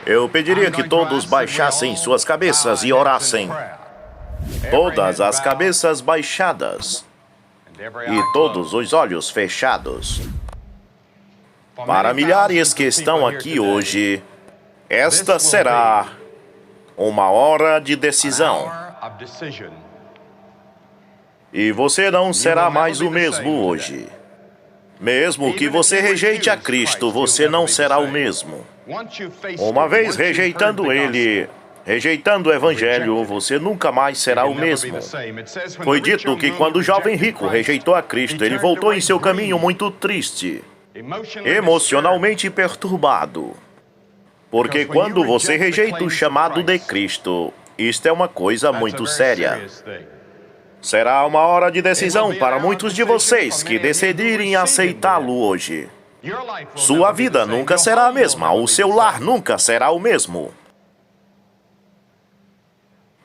Eu pediria que todos baixassem suas cabeças e orassem. Todas as cabeças baixadas e todos os olhos fechados. Para milhares que estão aqui hoje, esta será uma hora de decisão. E você não será mais o mesmo hoje. Mesmo que você rejeite a Cristo, você não será o mesmo. Uma vez rejeitando Ele, rejeitando o Evangelho, você nunca mais será o mesmo. Foi dito que quando o jovem rico rejeitou a Cristo, ele voltou em seu caminho muito triste, emocionalmente perturbado. Porque quando você rejeita o chamado de Cristo, isto é uma coisa muito séria. Será uma hora de decisão para muitos de vocês que decidirem aceitá-lo hoje. Sua vida nunca será a mesma, o seu lar nunca será o mesmo.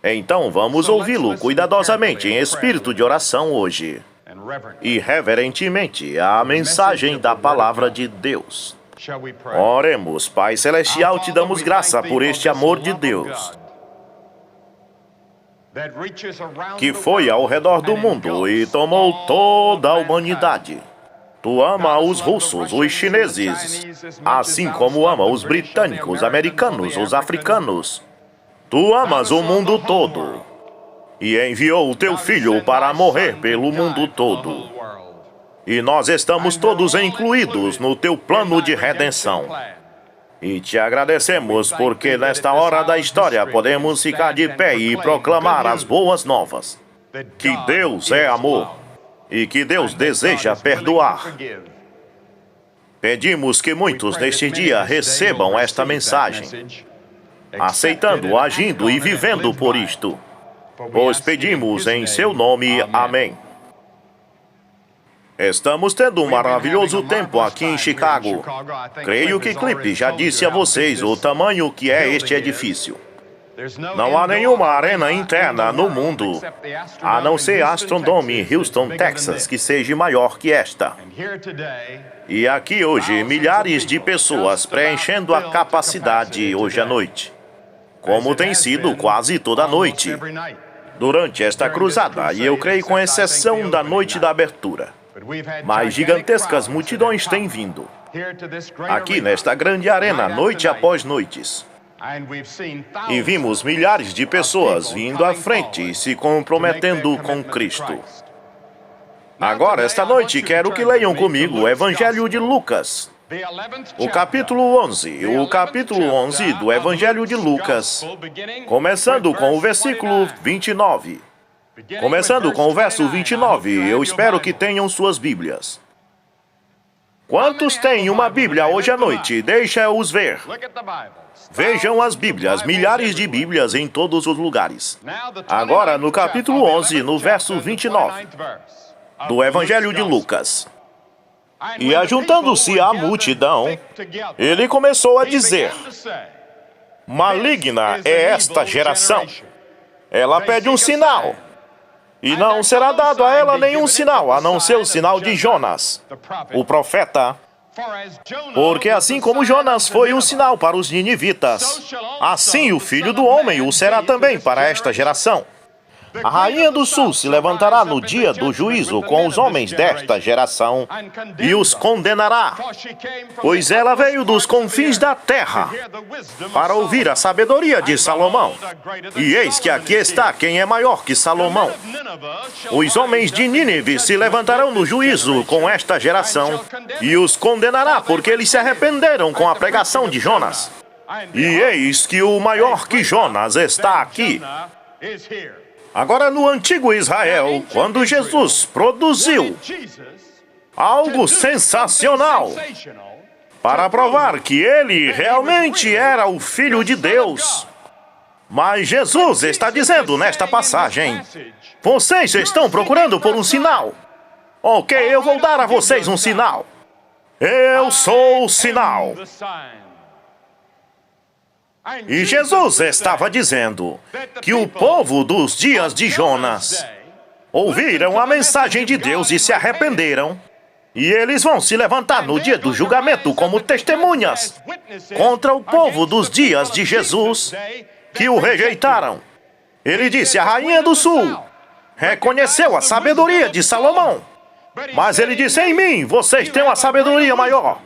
Então vamos ouvi-lo cuidadosamente em espírito de oração hoje. E reverentemente a mensagem da palavra de Deus. Oremos, Pai Celestial, te damos graça por este amor de Deus que foi ao redor do mundo e tomou toda a humanidade. Tu ama os russos, os chineses, assim como ama os britânicos, americanos, os africanos. Tu amas o mundo todo e enviou o teu Filho para morrer pelo mundo todo. E nós estamos todos incluídos no teu plano de redenção. E te agradecemos porque nesta hora da história podemos ficar de pé e proclamar as boas novas. Que Deus é amor e que Deus deseja perdoar. Pedimos que muitos neste dia recebam esta mensagem, aceitando, agindo e vivendo por isto. Pois pedimos em seu nome. Amém. Estamos tendo um maravilhoso tempo aqui em Chicago. Creio que Clipe já disse a vocês o tamanho que é este edifício. Não há nenhuma arena interna no mundo, a não ser Astrodome em Houston, Texas, que seja maior que esta. E aqui hoje, milhares de pessoas preenchendo a capacidade hoje à noite, como tem sido quase toda a noite, durante esta cruzada, e eu creio com exceção da noite da abertura. Mas gigantescas multidões têm vindo aqui nesta grande arena, noite após noites. E vimos milhares de pessoas vindo à frente e se comprometendo com Cristo. Agora, esta noite, quero que leiam comigo o Evangelho de Lucas, o capítulo 11. O capítulo 11 do Evangelho de Lucas, começando com o versículo 29. Começando com o verso 29, eu espero que tenham suas Bíblias. Quantos têm uma Bíblia hoje à noite? Deixa-os ver. Vejam as Bíblias, milhares de Bíblias em todos os lugares. Agora, no capítulo 11, no verso 29, do Evangelho de Lucas. E ajuntando-se à multidão, ele começou a dizer: maligna é esta geração. Ela pede um sinal. E não será dado a ela nenhum sinal, a não ser o sinal de Jonas, o profeta. Porque assim como Jonas foi um sinal para os ninivitas, assim o Filho do Homem o será também para esta geração. A rainha do sul se levantará no dia do juízo com os homens desta geração e os condenará, pois ela veio dos confins da terra para ouvir a sabedoria de Salomão. E eis que aqui está quem é maior que Salomão. Os homens de Nínive se levantarão no juízo com esta geração e os condenará, porque eles se arrependeram com a pregação de Jonas. E eis que o maior que Jonas está aqui. Agora, no antigo Israel, quando Jesus produziu algo sensacional para provar que ele realmente era o Filho de Deus. Mas Jesus está dizendo nesta passagem: vocês estão procurando por um sinal. Ok, eu vou dar a vocês um sinal. Eu sou o sinal. E Jesus estava dizendo que o povo dos dias de Jonas ouviram a mensagem de Deus e se arrependeram. E eles vão se levantar no dia do julgamento como testemunhas contra o povo dos dias de Jesus que o rejeitaram. Ele disse: a rainha do sul reconheceu a sabedoria de Salomão. Mas ele disse: em mim vocês têm uma sabedoria maior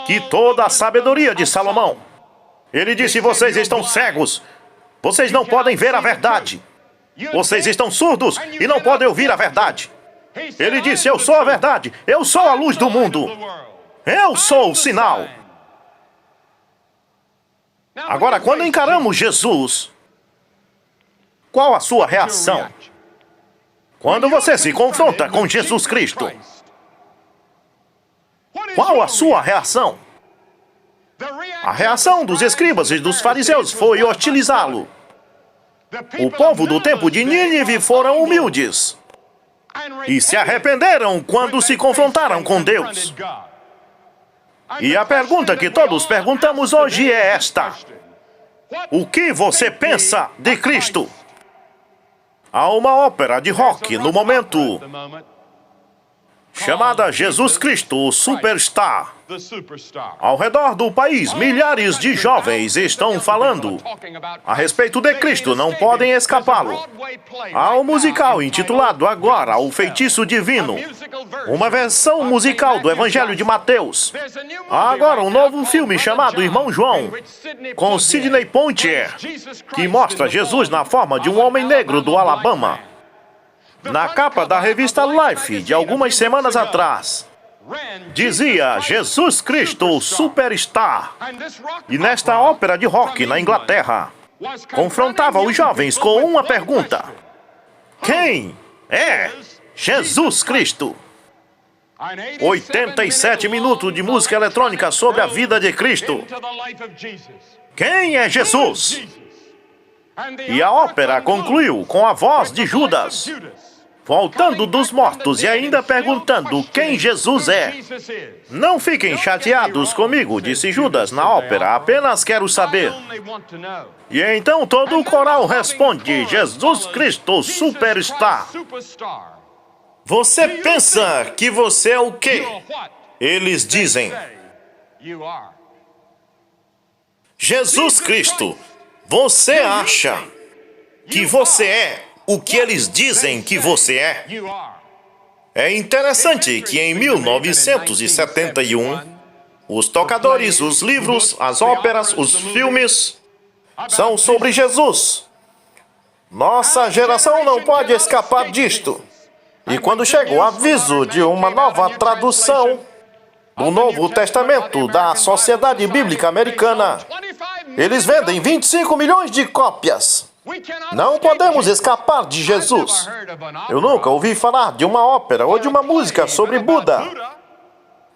que toda a sabedoria de Salomão. Ele disse: vocês estão cegos. Vocês não podem ver a verdade. Vocês estão surdos e não podem ouvir a verdade. Ele disse: eu sou a verdade. Eu sou a luz do mundo. Eu sou o sinal. Agora, quando encaramos Jesus, qual a sua reação? Quando você se confronta com Jesus Cristo, qual a sua reação? A reação dos escribas e dos fariseus foi hostilizá-lo. O povo do tempo de Nínive foram humildes e se arrependeram quando se confrontaram com Deus. E a pergunta que todos perguntamos hoje é esta: o que você pensa de Cristo? Há uma ópera de rock no momento chamada Jesus Cristo, o Superstar. Ao redor do país, milhares de jovens estão falando a respeito de Cristo, não podem escapá-lo. Há um musical intitulado agora O Feitiço Divino, uma versão musical do Evangelho de Mateus. Há agora um novo filme chamado Irmão João, com Sidney Poitier, que mostra Jesus na forma de um homem negro do Alabama. Na capa da revista Life, de algumas semanas atrás, dizia Jesus Cristo Superstar. E nesta ópera de rock na Inglaterra, confrontava os jovens com uma pergunta: quem é Jesus Cristo? 87 minutos de música eletrônica sobre a vida de Cristo. Quem é Jesus? E a ópera concluiu com a voz de Judas voltando dos mortos e ainda perguntando quem Jesus é. Não fiquem chateados comigo, disse Judas na ópera, apenas quero saber. E então todo o coral responde: Jesus Cristo Superstar. Você pensa que você é o quê? Eles dizem: Jesus Cristo, você acha que você é o que eles dizem que você é? É interessante que em 1971, os tocadores, os livros, as óperas, os filmes são sobre Jesus. Nossa geração não pode escapar disto. E quando chega o aviso de uma nova tradução do Novo Testamento da Sociedade Bíblica Americana, eles vendem 25 milhões de cópias. Não podemos escapar de Jesus. Eu nunca ouvi falar de uma ópera ou de uma música sobre Buda,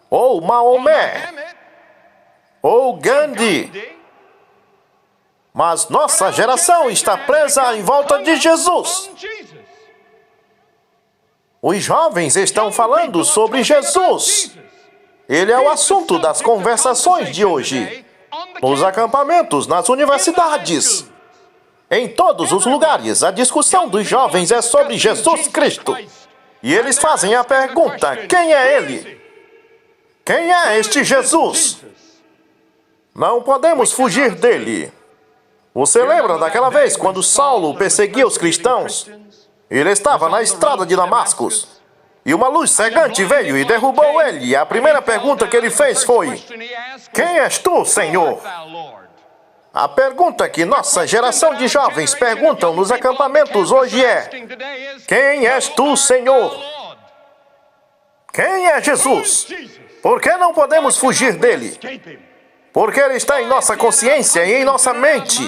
ou Maomé, ou Gandhi. Mas nossa geração está presa em volta de Jesus. Os jovens estão falando sobre Jesus. Ele é o assunto das conversações de hoje, nos acampamentos, nas universidades. Em todos os lugares, a discussão dos jovens é sobre Jesus Cristo. E eles fazem a pergunta: quem é Ele? Quem é este Jesus? Não podemos fugir dele. Você lembra daquela vez quando Saulo perseguia os cristãos? Ele estava na estrada de Damascus. E uma luz cegante veio e derrubou ele. E a primeira pergunta que ele fez foi: quem és tu, Senhor? A pergunta que nossa geração de jovens perguntam nos acampamentos hoje é: quem és tu, Senhor? Quem é Jesus? Por que não podemos fugir dele? Porque ele está em nossa consciência e em nossa mente,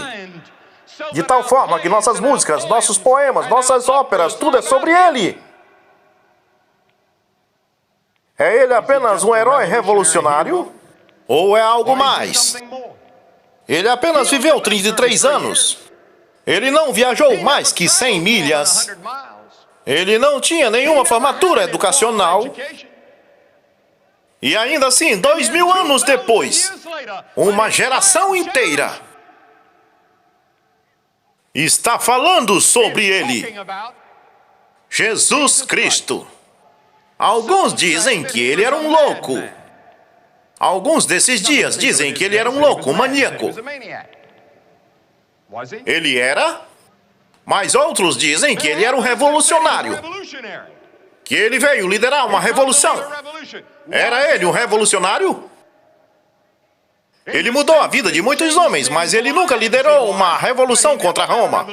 de tal forma que nossas músicas, nossos poemas, nossas óperas, tudo é sobre ele. É ele apenas um herói revolucionário? Ou é algo mais? Ele apenas viveu 33 anos. Ele não viajou mais que 100 milhas. Ele não tinha nenhuma formatura educacional. E ainda assim, 2000 anos depois, uma geração inteira está falando sobre ele. Jesus Cristo. Alguns dizem que ele era um louco. Alguns desses dias dizem que ele era um louco, um maníaco. Ele era? Mas outros dizem que ele era um revolucionário. Que ele veio liderar uma revolução. Era ele um revolucionário? Ele mudou a vida de muitos homens, mas ele nunca liderou uma revolução contra Roma.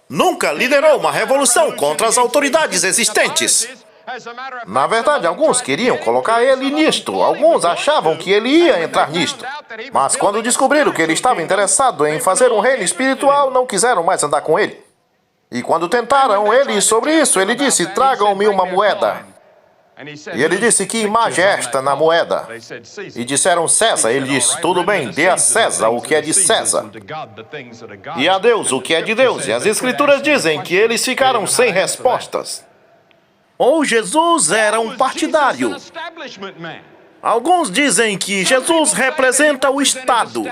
Nunca liderou uma revolução contra as autoridades existentes. Na verdade, alguns queriam colocar ele nisto. Alguns achavam que ele ia entrar nisto. Mas quando descobriram que ele estava interessado em fazer um reino espiritual, não quiseram mais andar com ele. E quando tentaram ele sobre isso, ele disse, tragam-me uma moeda. E ele disse, que imagem é esta na moeda? E disseram César. Ele disse, tudo bem, dê a César o que é de César. E a Deus o que é de Deus. E as Escrituras dizem que eles ficaram sem respostas. Ou Jesus era um partidário. Alguns dizem que Jesus representa o Estado.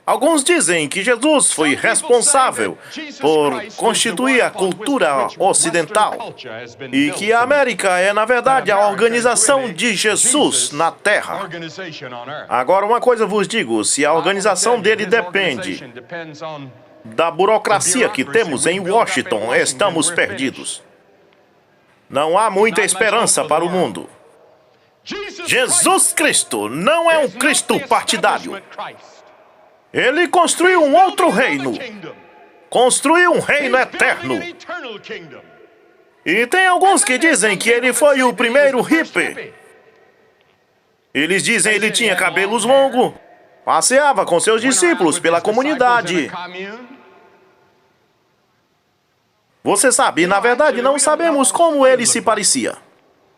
Alguns dizem que Jesus foi responsável por constituir a cultura ocidental e que a América é, na verdade, a organização de Jesus na Terra. Agora, uma coisa vos digo, se a organização dele depende da burocracia que temos em Washington, estamos perdidos. Não há muita esperança para o mundo. Jesus Cristo não é um Cristo partidário. Ele construiu um outro reino. Construiu um reino eterno. E tem alguns que dizem que ele foi o primeiro hippie. Eles dizem que ele tinha cabelos longos, passeava com seus discípulos pela comunidade. Você sabe, na verdade, não sabemos como ele se parecia.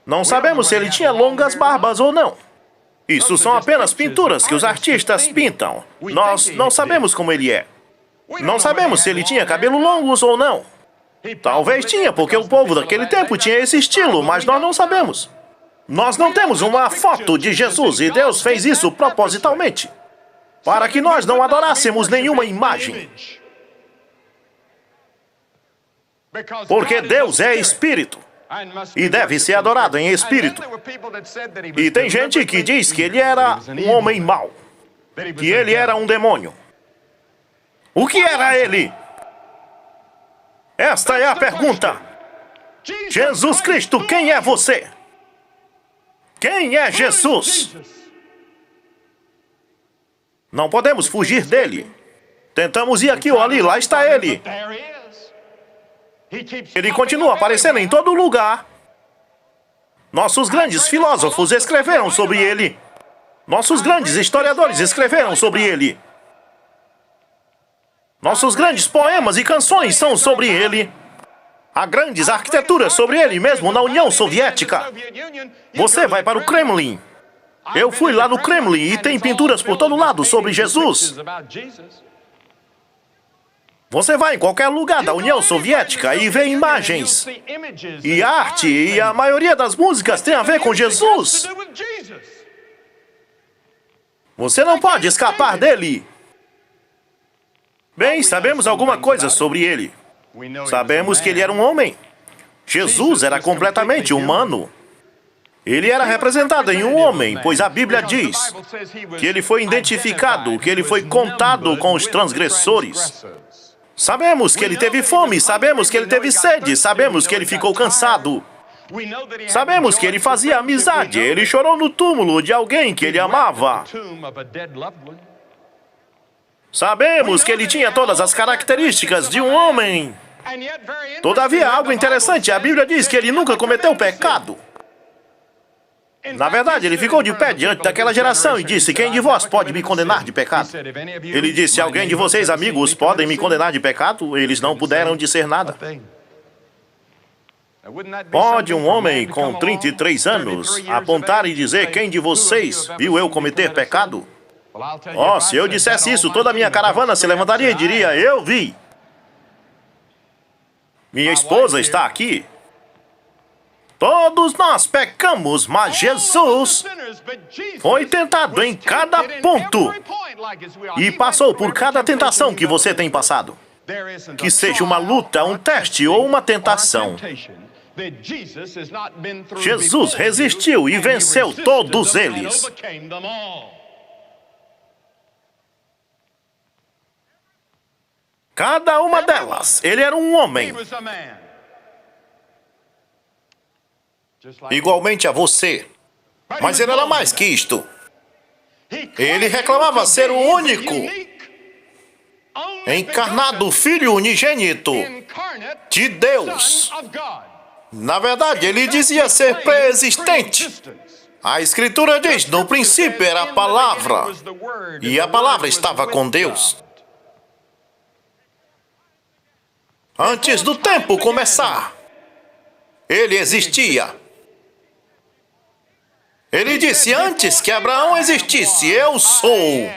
Não sabemos se ele tinha longas barbas ou não. Isso são apenas pinturas que os artistas pintam. Nós não sabemos como ele é. Não sabemos se ele tinha cabelos longos ou não. Talvez tinha, porque o povo daquele tempo tinha esse estilo, mas nós não sabemos. Nós não temos uma foto de Jesus e Deus fez isso propositalmente, para que nós não adorássemos nenhuma imagem. Porque Deus é espírito e deve ser adorado em espírito. E tem gente que diz que ele era um homem mau, que ele era um demônio. O que era ele? Esta é a pergunta. Jesus Cristo, quem é você? Quem é Jesus? Não podemos fugir dele. Tentamos ir aqui ou ali, lá está ele. Ele continua aparecendo em todo lugar. Nossos grandes filósofos escreveram sobre ele. Nossos grandes historiadores escreveram sobre ele. Nossos grandes poemas e canções são sobre ele. Há grandes arquiteturas sobre ele, mesmo na União Soviética. Você vai para o Kremlin. Eu fui lá no Kremlin e tem pinturas por todo lado sobre Jesus. Você vai em qualquer lugar da União Soviética e vê imagens e arte, e a maioria das músicas tem a ver com Jesus. Você não pode escapar dele. Bem, sabemos alguma coisa sobre ele. Sabemos que ele era um homem. Jesus era completamente humano. Ele era representado em um homem, pois a Bíblia diz que ele foi identificado, que ele foi contado com os transgressores. Sabemos que ele teve fome, sabemos que ele teve sede, sabemos que ele ficou cansado. Sabemos que ele fazia amizade, ele chorou no túmulo de alguém que ele amava. Sabemos que ele tinha todas as características de um homem. Todavia, algo interessante, a Bíblia diz que ele nunca cometeu pecado. Na verdade, ele ficou de pé diante daquela geração e disse, quem de vós pode me condenar de pecado? Ele disse, alguém de vocês, amigos, podem me condenar de pecado? Eles não puderam dizer nada. Pode um homem com 33 anos apontar e dizer, quem de vocês viu eu cometer pecado? Oh, se eu dissesse isso, toda a minha caravana se levantaria e diria, eu vi. Minha esposa está aqui. Todos nós pecamos, mas Jesus foi tentado em cada ponto e passou por cada tentação que você tem passado. Que seja uma luta, um teste ou uma tentação. Jesus resistiu e venceu todos eles. Cada uma delas, ele era um homem. Igualmente a você. Mas ele era mais que isto. Ele reclamava ser o único, encarnado Filho unigênito de Deus. Na verdade, ele dizia ser pré-existente. A Escritura diz, no princípio era a palavra, e a palavra estava com Deus. Antes do tempo começar, ele existia. Ele disse, antes que Abraão existisse, eu sou.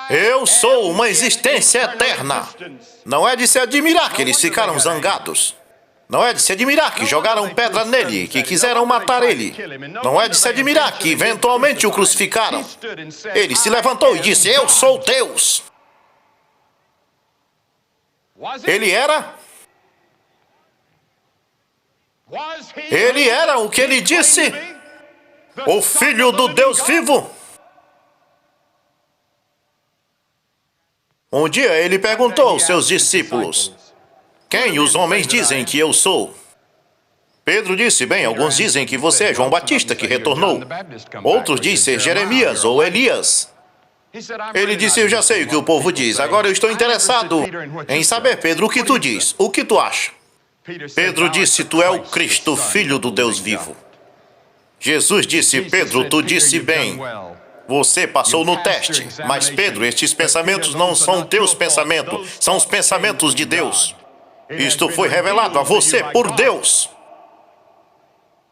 Eu sou uma existência eterna. Não é de se admirar que eles ficaram zangados. Não é de se admirar que jogaram pedra nele, que quiseram matar ele. Não é de se admirar que eventualmente o crucificaram. Ele se levantou e disse, eu sou Deus. Ele era? Ele era o que ele disse? O Filho do Deus vivo? Um dia ele perguntou aos seus discípulos, quem os homens dizem que eu sou? Pedro disse, bem, alguns dizem que você é João Batista que retornou. Outros dizem ser Jeremias ou Elias. Ele disse, eu já sei o que o povo diz, agora eu estou interessado em saber, Pedro, o que tu diz, o que tu acha? Pedro disse, tu é o Cristo, Filho do Deus vivo. Jesus disse, Pedro, tu disse bem, você passou no teste. Mas Pedro, estes pensamentos não são teus pensamentos, são os pensamentos de Deus. Isto foi revelado a você por Deus.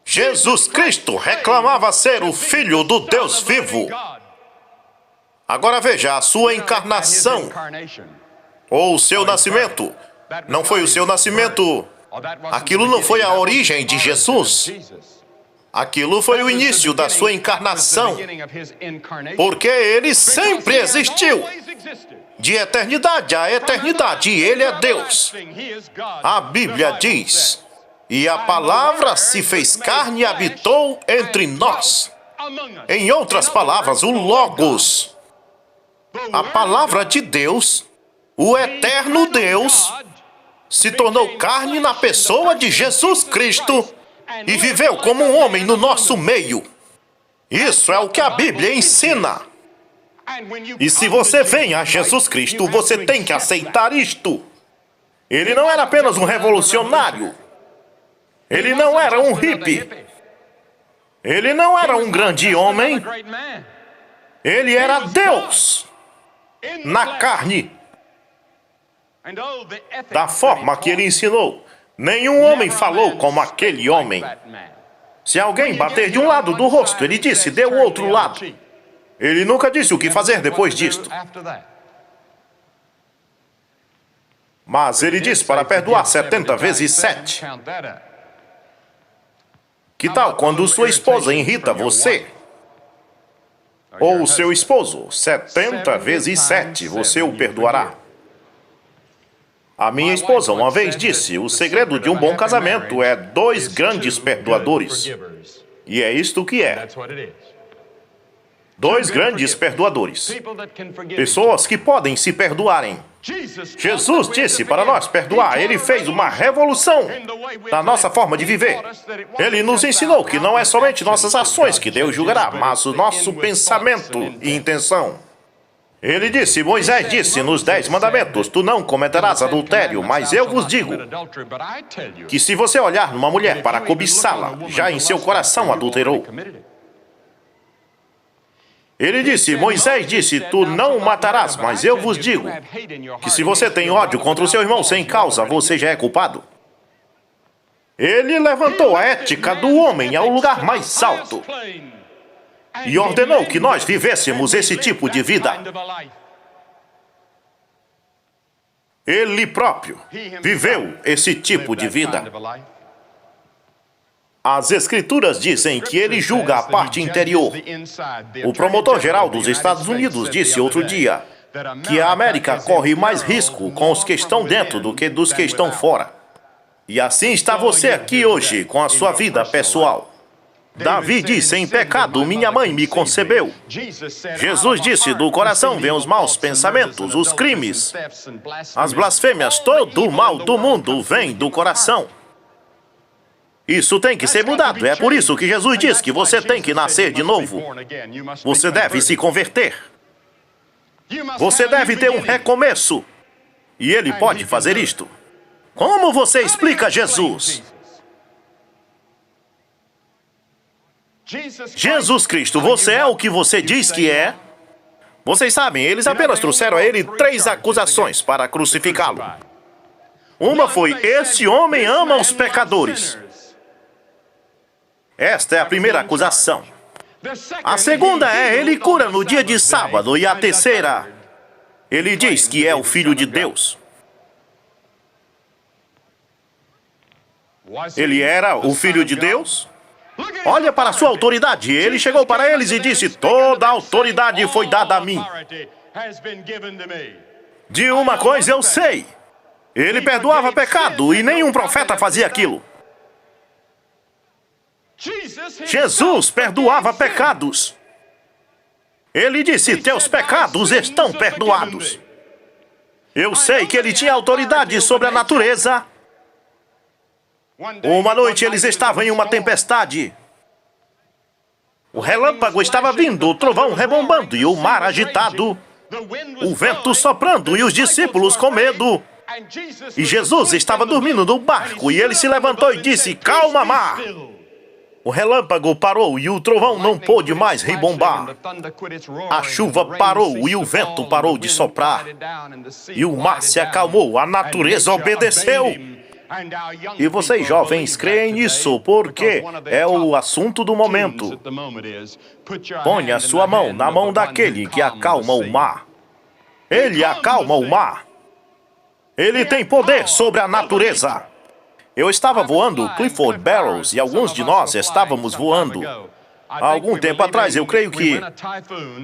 Jesus Cristo reclamava ser o Filho do Deus vivo. Agora veja, a sua encarnação, ou o seu nascimento, não foi o seu nascimento, aquilo não foi a origem de Jesus. Aquilo foi o início da sua encarnação, porque ele sempre existiu, de eternidade a eternidade, e ele é Deus. A Bíblia diz, e a palavra se fez carne e habitou entre nós. Em outras palavras, o Logos, a palavra de Deus, o eterno Deus, se tornou carne na pessoa de Jesus Cristo e viveu como um homem no nosso meio. Isso é o que a Bíblia ensina. E se você vem a Jesus Cristo, você tem que aceitar isto. Ele não era apenas um revolucionário. Ele não era um hippie. Ele não era um grande homem. Ele era Deus na carne. Da forma que ele ensinou. Nenhum homem falou como aquele homem. Se alguém bater de um lado do rosto, ele disse, dê o outro lado. Ele nunca disse o que fazer depois disto. Mas ele disse para perdoar 70 vezes 7. Que tal quando sua esposa irrita você? Ou o seu esposo, 70 vezes 7, você o perdoará. A minha esposa uma vez disse, o segredo de um bom casamento é 2 grandes perdoadores. E é isto que é. 2 grandes perdoadores. Pessoas que podem se perdoarem. Jesus disse para nós perdoar. Ele fez uma revolução na nossa forma de viver. Ele nos ensinou que não é somente nossas ações que Deus julgará, mas o nosso pensamento e intenção. Ele disse, Moisés disse nos 10 mandamentos, tu não cometerás adultério, mas eu vos digo que se você olhar numa mulher para cobiçá-la, já em seu coração adulterou. Ele disse, Moisés disse, tu não o matarás, mas eu vos digo que se você tem ódio contra o seu irmão sem causa, você já é culpado. Ele levantou a ética do homem ao lugar mais alto e ordenou que nós vivêssemos esse tipo de vida. Ele próprio viveu esse tipo de vida. As Escrituras dizem que ele julga a parte interior. O promotor-geral dos Estados Unidos disse outro dia que a América corre mais risco com os que estão dentro do que dos que estão fora. E assim está você aqui hoje com a sua vida pessoal. Davi disse, em pecado minha mãe me concebeu. Jesus disse, do coração vêm os maus pensamentos, os crimes, as blasfêmias, todo o mal do mundo vem do coração. Isso tem que ser mudado. É por isso que Jesus diz que você tem que nascer de novo. Você deve se converter. Você deve ter um recomeço. E Ele pode fazer isto. Como você explica Jesus? Jesus Cristo, você é o que você diz que é? Vocês sabem, eles apenas trouxeram a Ele 3 acusações para crucificá-lo. Uma foi, esse homem ama os pecadores. Esta é a primeira acusação. A segunda é, ele cura no dia de sábado. E a terceira, ele diz que é o Filho de Deus. Ele era o Filho de Deus? Olha para a sua autoridade. Ele chegou para eles e disse, toda a autoridade foi dada a mim. De uma coisa eu sei. Ele perdoava pecado e nenhum profeta fazia aquilo. Jesus perdoava pecados. Ele disse, teus pecados estão perdoados. Eu sei que ele tinha autoridade sobre a natureza. Uma noite eles estavam em uma tempestade. O relâmpago estava vindo, o trovão rebombando e o mar agitado. O vento soprando e os discípulos com medo. E Jesus estava dormindo no barco e ele se levantou e disse, calma, mar. O relâmpago parou e o trovão não pôde mais rebombar. A chuva parou e o vento parou de soprar. E o mar se acalmou, a natureza obedeceu. E vocês jovens creem nisso porque é o assunto do momento. Ponha sua mão na mão daquele que acalma o mar. Ele acalma o mar. Ele tem poder sobre a natureza. Eu estava voando Clifford Barrows e alguns de nós estávamos voando. Há algum tempo atrás, eu creio que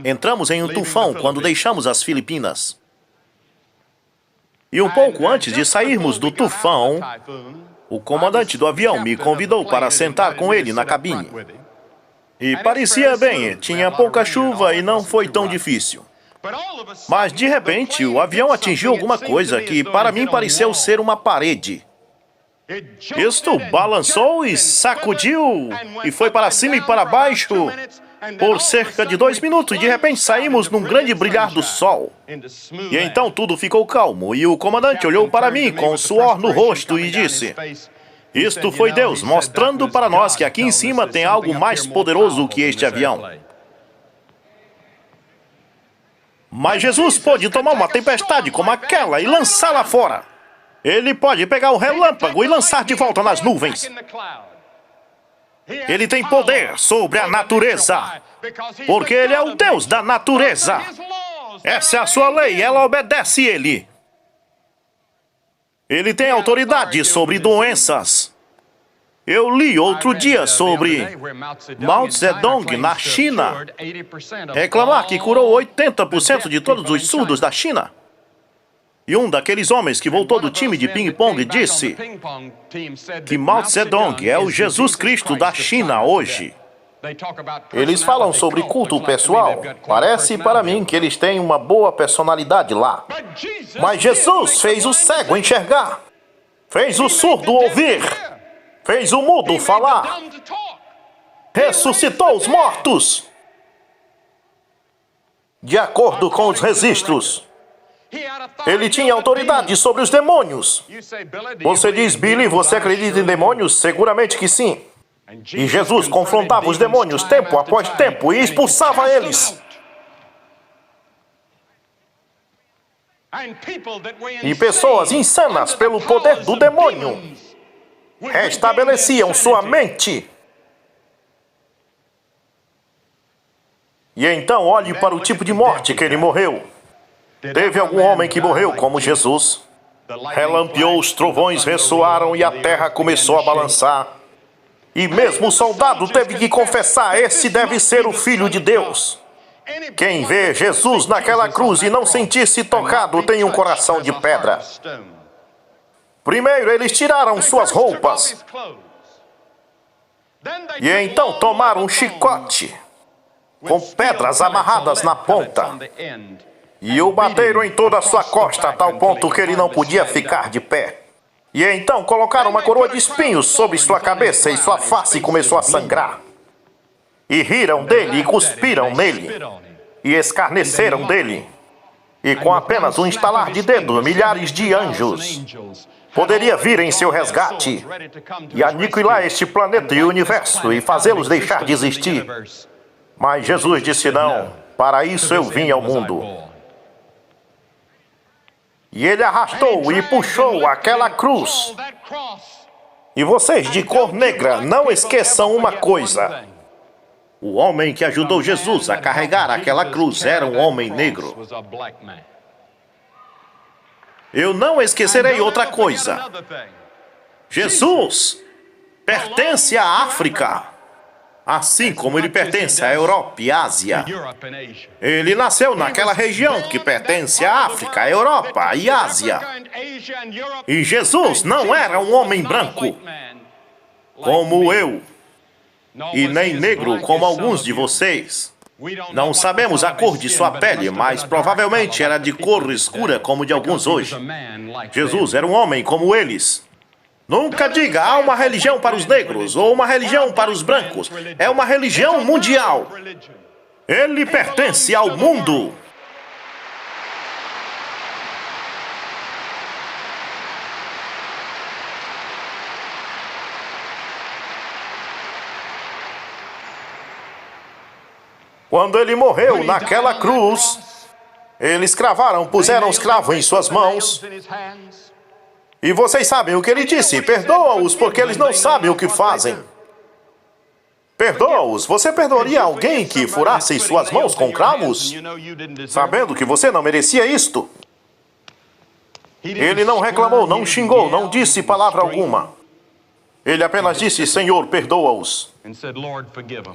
entramos em um tufão quando deixamos as Filipinas. E um pouco antes de sairmos do tufão, o comandante do avião me convidou para sentar com ele na cabine. E parecia bem, tinha pouca chuva e não foi tão difícil. Mas, de repente, o avião atingiu alguma coisa que, para mim, pareceu ser uma parede. Isto balançou e sacudiu, e foi para cima e para baixo por cerca de 2 minutos, e de repente saímos num grande brilhar do sol. E então tudo ficou calmo, e o comandante olhou para mim com suor no rosto e disse, isto foi Deus mostrando para nós que aqui em cima tem algo mais poderoso que este avião. Mas Jesus pôde tomar uma tempestade como aquela e lançá-la fora. Ele pode pegar o relâmpago e lançar de volta nas nuvens. Ele tem poder sobre a natureza, porque Ele é o Deus da natureza. Essa é a sua lei, ela obedece Ele. Ele tem autoridade sobre doenças. Eu li outro dia sobre Mao Zedong na China reclamar que curou 80% de todos os surdos da China. E um daqueles homens que voltou do time de ping-pong disse que Mao Zedong é o Jesus Cristo da China hoje. Eles falam sobre culto pessoal. Parece para mim que eles têm uma boa personalidade lá. Mas Jesus fez o cego enxergar, fez o surdo ouvir, fez o mudo falar, ressuscitou os mortos. De acordo com os registros, Ele tinha autoridade sobre os demônios. Você diz, Billy, você acredita em demônios? Seguramente que sim. E Jesus confrontava os demônios tempo após tempo e expulsava eles. E pessoas insanas pelo poder do demônio restabeleciam sua mente. E então olhe para o tipo de morte que ele morreu. Teve algum homem que morreu como Jesus? Relampeou, os trovões ressoaram e a terra começou a balançar. E mesmo o soldado teve que confessar, esse deve ser o Filho de Deus. Quem vê Jesus naquela cruz e não sentir-se tocado tem um coração de pedra. Primeiro eles tiraram suas roupas. E então tomaram um chicote com pedras amarradas na ponta e o bateram em toda a sua costa a tal ponto que ele não podia ficar de pé. E então colocaram uma coroa de espinhos sobre sua cabeça e sua face começou a sangrar. E riram dele e cuspiram nele e escarneceram dele. E com apenas um estalar de dedo, milhares de anjos poderia vir em seu resgate e aniquilar este planeta e o universo e fazê-los deixar de existir. Mas Jesus disse não, para isso eu vim ao mundo. E ele arrastou e puxou aquela cruz. E vocês de cor negra, não esqueçam uma coisa. O homem que ajudou Jesus a carregar aquela cruz era um homem negro. Eu não esquecerei outra coisa. Jesus pertence à África, assim como ele pertence à Europa e Ásia. Ele nasceu naquela região que pertence à África, à Europa e Ásia. E Jesus não era um homem branco, como eu, e nem negro como alguns de vocês. Não sabemos a cor de sua pele, mas provavelmente era de cor escura como de alguns hoje. Jesus era um homem como eles. Nunca diga, há uma religião para os negros ou uma religião para os brancos. É uma religião mundial. Ele pertence ao mundo. Quando ele morreu naquela cruz, eles puseram os cravos em suas mãos. E vocês sabem o que ele disse: perdoa-os porque eles não sabem o que fazem. Perdoa-os. Você perdoaria alguém que furasse suas mãos com cravos, sabendo que você não merecia isto? Ele não reclamou, não xingou, não disse palavra alguma. Ele apenas disse: Senhor, perdoa-os.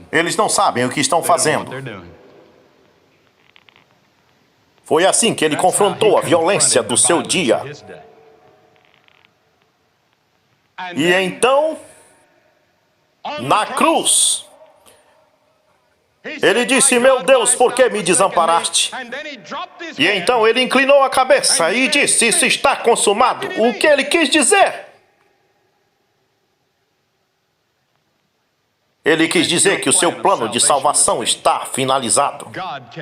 Eles não sabem o que estão fazendo. Foi assim que ele confrontou a violência do seu dia. E então, na cruz, ele disse: meu Deus, por que me desamparaste? E então ele inclinou a cabeça e disse: isso está consumado. O que ele quis dizer? Ele quis dizer que o seu plano de salvação está finalizado.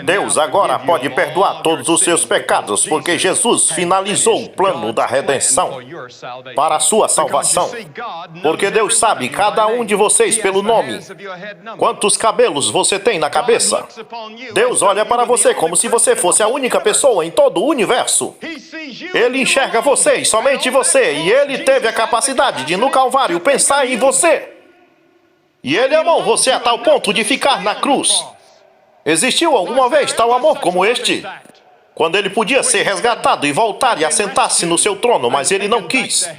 Deus agora pode perdoar todos os seus pecados, porque Jesus finalizou o plano da redenção para a sua salvação. Porque Deus sabe cada um de vocês pelo nome. Quantos cabelos você tem na cabeça? Deus olha para você como se você fosse a única pessoa em todo o universo. Ele enxerga você, somente você, e ele teve a capacidade de no Calvário pensar em você. E ele amou você a tal ponto de ficar na cruz. Existiu alguma vez tal amor como este? Quando ele podia ser resgatado e voltar e assentar-se no seu trono, mas ele não quis.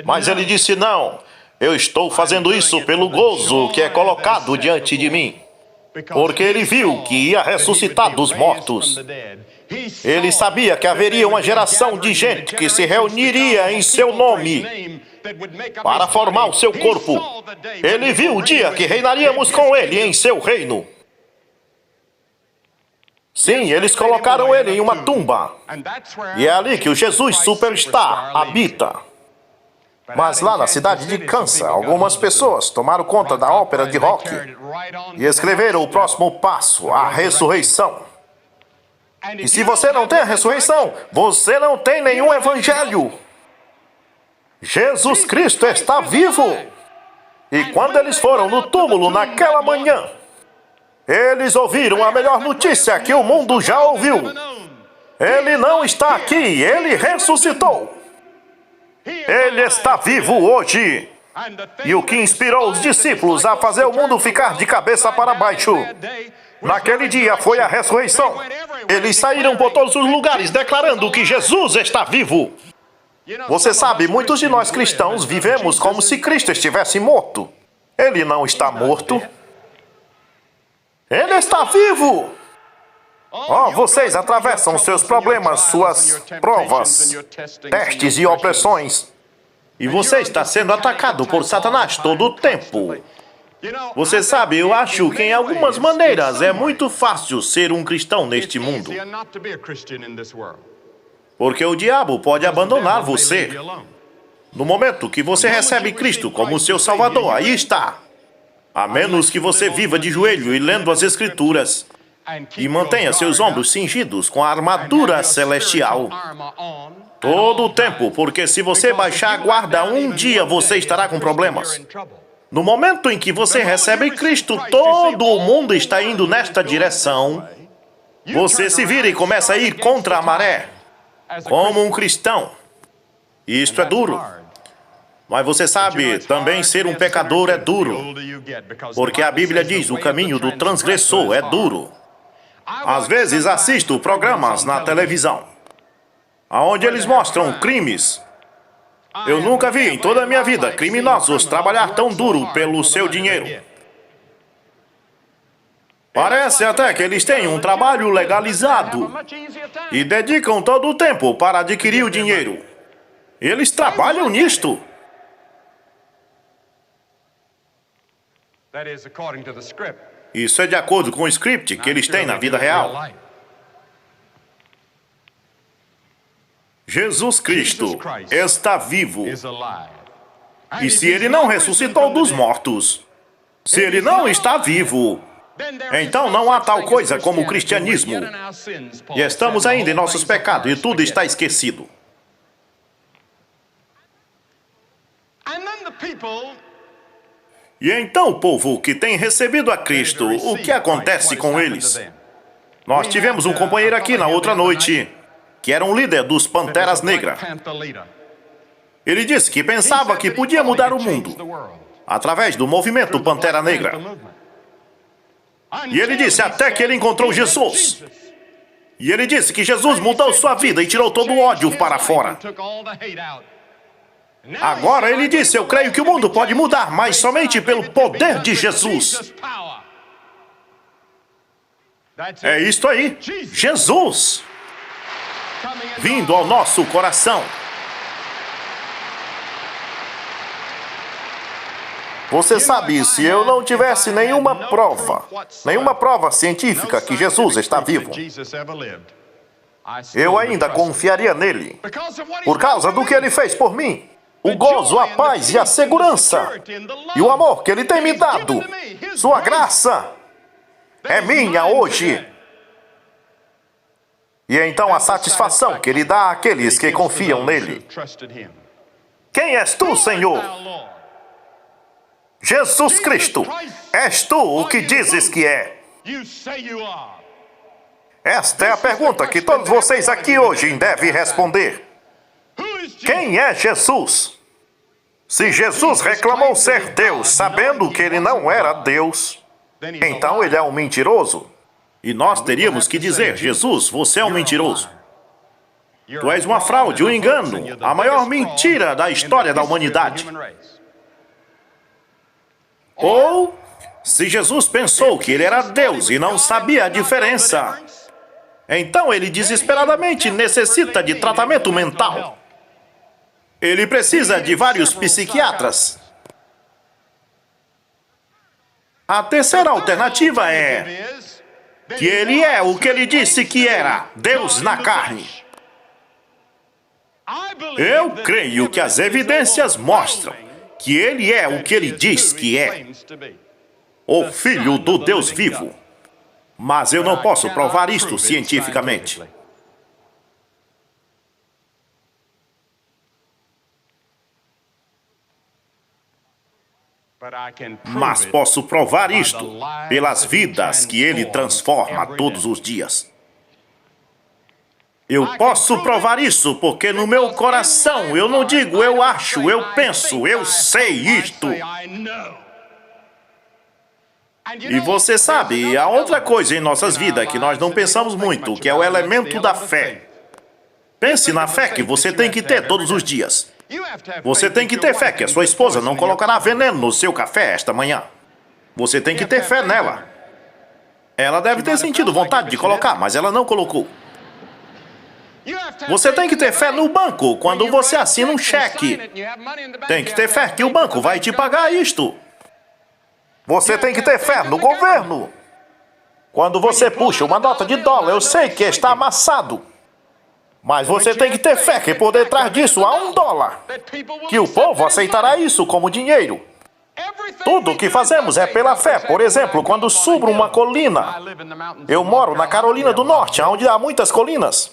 Mas ele disse: não, eu estou fazendo isso pelo gozo que é colocado diante de mim. Porque ele viu que ia ressuscitar dos mortos. Ele sabia que haveria uma geração de gente que se reuniria em seu nome para formar o seu corpo. Ele viu o dia que reinaríamos com ele em seu reino. Sim, eles colocaram ele em uma tumba. E é ali que o Jesus Superstar habita. Mas lá na cidade de Kansas, algumas pessoas tomaram conta da ópera de rock e escreveram o próximo passo, a ressurreição. E se você não tem a ressurreição, você não tem nenhum evangelho. Jesus Cristo está vivo. E quando eles foram no túmulo naquela manhã, eles ouviram a melhor notícia que o mundo já ouviu. Ele não está aqui, ele ressuscitou. Ele está vivo hoje. E o que inspirou os discípulos a fazer o mundo ficar de cabeça para baixo naquele dia foi a ressurreição. Eles saíram por todos os lugares declarando que Jesus está vivo. Você sabe, muitos de nós cristãos vivemos como se Cristo estivesse morto. Ele não está morto. Ele está vivo. Oh, vocês atravessam seus problemas, suas provas, testes e opressões. E você está sendo atacado por Satanás todo o tempo. Você sabe, eu acho que em algumas maneiras é muito fácil ser um cristão neste mundo. Porque o diabo pode abandonar você. No momento que você recebe Cristo como seu Salvador, aí está. A menos que você viva de joelho e lendo as Escrituras e mantenha seus ombros cingidos com a armadura celestial todo o tempo, porque se você baixar a guarda, um dia você estará com problemas. No momento em que você recebe Cristo, todo o mundo está indo nesta direção. Você se vira e começa a ir contra a maré, como um cristão. E isto é duro. Mas você sabe, também ser um pecador é duro. Porque a Bíblia diz, o caminho do transgressor é duro. Às vezes assisto programas na televisão, onde eles mostram crimes. Eu nunca vi em toda a minha vida criminosos trabalhar tão duro pelo seu dinheiro. Parece até que eles têm um trabalho legalizado e dedicam todo o tempo para adquirir o dinheiro. Eles trabalham nisto. Isso é de acordo com o script que eles têm na vida real. Jesus Cristo está vivo. E se Ele não ressuscitou dos mortos, se Ele não está vivo, então não há tal coisa como o cristianismo. E estamos ainda em nossos pecados e tudo está esquecido. E então o povo que tem recebido a Cristo, o que acontece com eles? Nós tivemos um companheiro aqui na outra noite, que era um líder dos Panteras Negras. Ele disse que pensava que podia mudar o mundo através do movimento Pantera Negra. E ele disse até que ele encontrou Jesus. E ele disse que Jesus mudou sua vida e tirou todo o ódio para fora. Agora ele disse, eu creio que o mundo pode mudar, mas somente pelo poder de Jesus. É isto aí, Jesus vindo ao nosso coração. Você sabe, se eu não tivesse nenhuma prova científica que Jesus está vivo, eu ainda confiaria nele, por causa do que ele fez por mim. O gozo, a paz e a segurança, e o amor que Ele tem me dado. Sua graça é minha hoje. E então a satisfação que Ele dá àqueles que confiam nele. Quem és tu, Senhor? Jesus Cristo. És tu o que dizes que é? Esta é a pergunta que todos vocês aqui hoje devem responder. Quem é Jesus? Se Jesus reclamou ser Deus, sabendo que Ele não era Deus, então Ele é um mentiroso. E nós teríamos que dizer, Jesus, você é um mentiroso. Tu és uma fraude, um engano, a maior mentira da história da humanidade. Ou, se Jesus pensou que Ele era Deus e não sabia a diferença, então Ele desesperadamente necessita de tratamento mental. Ele precisa de vários psiquiatras. A terceira alternativa é que Ele é o que Ele disse que era, Deus na carne. Eu creio que as evidências mostram que Ele é o que Ele diz que é, o Filho do Deus vivo. Mas eu não posso provar isto cientificamente. Mas posso provar isto pelas vidas que Ele transforma todos os dias. Eu posso provar isso porque no meu coração eu não digo eu acho, eu penso, eu sei isto. E você sabe, há outra coisa em nossas vidas que nós não pensamos muito, que é o elemento da fé. Pense na fé que você tem que ter todos os dias. Você tem que ter fé que a sua esposa não colocará veneno no seu café esta manhã. Você tem que ter fé nela. Ela deve ter sentido vontade de colocar, mas ela não colocou. Você tem que ter fé no banco quando você assina um cheque. Tem que ter fé que o banco vai te pagar isto. Você tem que ter fé no governo. Quando você puxa uma nota de dólar, eu sei que está amassado. Mas você tem que ter fé que por detrás disso há $1. Que o povo aceitará isso como dinheiro. Tudo o que fazemos é pela fé. Por exemplo, quando subo uma colina. Eu moro na Carolina do Norte, onde há muitas colinas.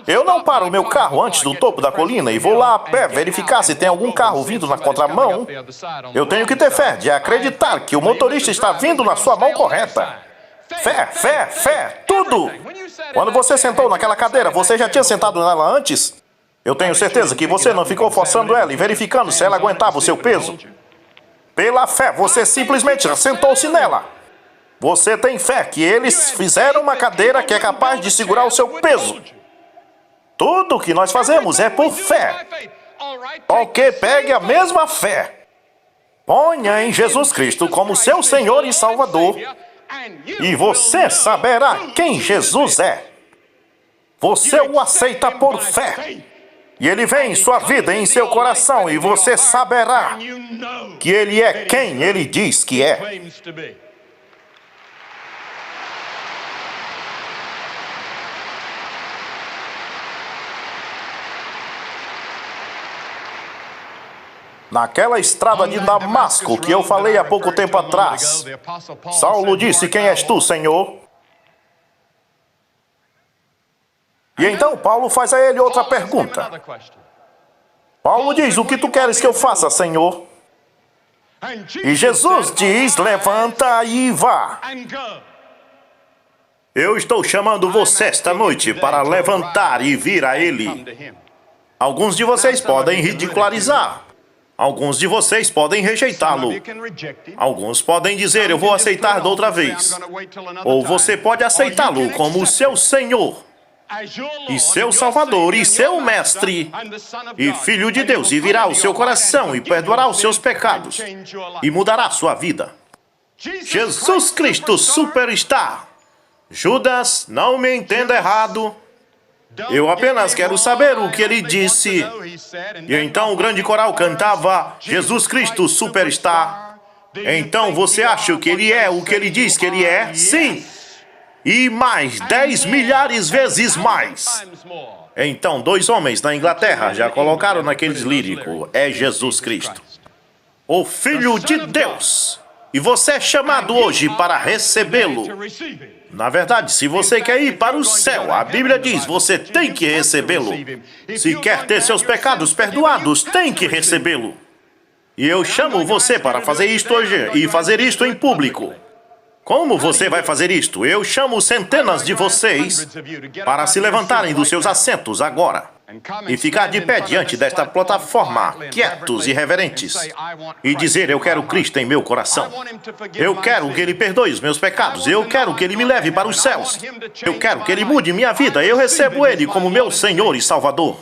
Eu não paro o meu carro antes do topo da colina e vou lá a pé verificar se tem algum carro vindo na contramão. Eu tenho que ter fé de acreditar que o motorista está vindo na sua mão correta. Fé, fé, fé, tudo! Quando você sentou naquela cadeira, você já tinha sentado nela antes? Eu tenho certeza que você não ficou forçando ela e verificando se ela aguentava o seu peso. Pela fé, você simplesmente sentou-se nela. Você tem fé que eles fizeram uma cadeira que é capaz de segurar o seu peso. Tudo o que nós fazemos é por fé. Ok, pegue a mesma fé. Ponha em Jesus Cristo como seu Senhor e Salvador. E você saberá quem Jesus é. Você o aceita por fé. E ele vem em sua vida, em seu coração, e você saberá que ele é quem ele diz que é. Naquela estrada de Damasco que eu falei há pouco tempo atrás, Saulo disse: "Quem és tu, Senhor?" E então Paulo faz a ele outra pergunta. Paulo diz: "O que tu queres que eu faça, Senhor?" E Jesus diz: "Levanta e vá." Eu estou chamando você esta noite para levantar e vir a Ele. Alguns de vocês podem ridicularizar. Alguns de vocês podem rejeitá-lo. Alguns podem dizer: "Eu vou aceitar de outra vez." Ou você pode aceitá-lo como seu Senhor, e seu Salvador, e seu Mestre, e Filho de Deus, e virá ao seu coração, e perdoará os seus pecados, e mudará sua vida. Jesus Cristo Superstar. Judas, não me entenda errado. Eu apenas quero saber o que ele disse. E então o grande coral cantava: Jesus Cristo Superstar. Então você acha que ele é o que ele diz que ele é? Sim. E mais 10 milhares vezes mais. Então 2 homens na Inglaterra já colocaram naqueles líricos: é Jesus Cristo, o Filho de Deus. E você é chamado hoje para recebê-lo. Na verdade, se você quer ir para o céu, a Bíblia diz: você tem que recebê-lo. Se quer ter seus pecados perdoados, tem que recebê-lo. E eu chamo você para fazer isto hoje e fazer isto em público. Como você vai fazer isto? Eu chamo centenas de vocês para se levantarem dos seus assentos agora e ficar de pé diante desta plataforma, quietos e reverentes, e dizer: eu quero Cristo em meu coração. Eu quero que Ele perdoe os meus pecados. Eu quero que Ele me leve para os céus. Eu quero que Ele mude minha vida. Eu recebo Ele como meu Senhor e Salvador.